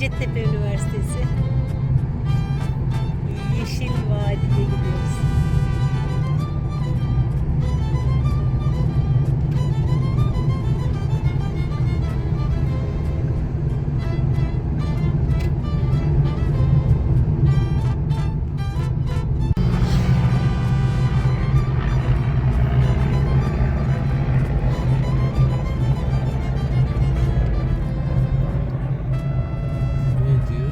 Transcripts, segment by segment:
Hacettepe Üniversitesi Yeşil Vadi'ye gidiyoruz. Ne diyor?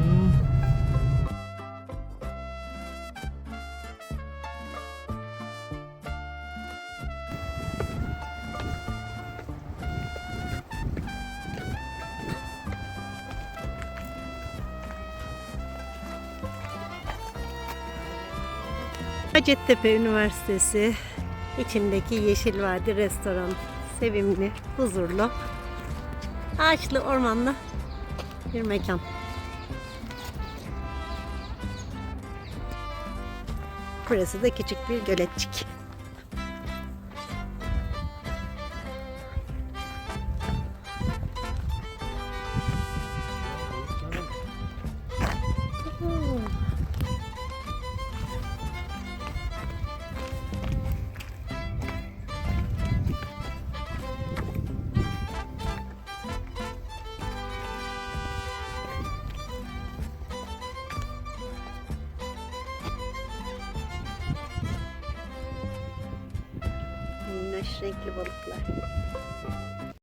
Hacettepe Üniversitesi içindeki Yeşil Vadi restoran. Sevimli, huzurlu, ağaçlı, ormanlı bir mekan. Burası da küçük bir göletçik. Minnoş renkli balıklar.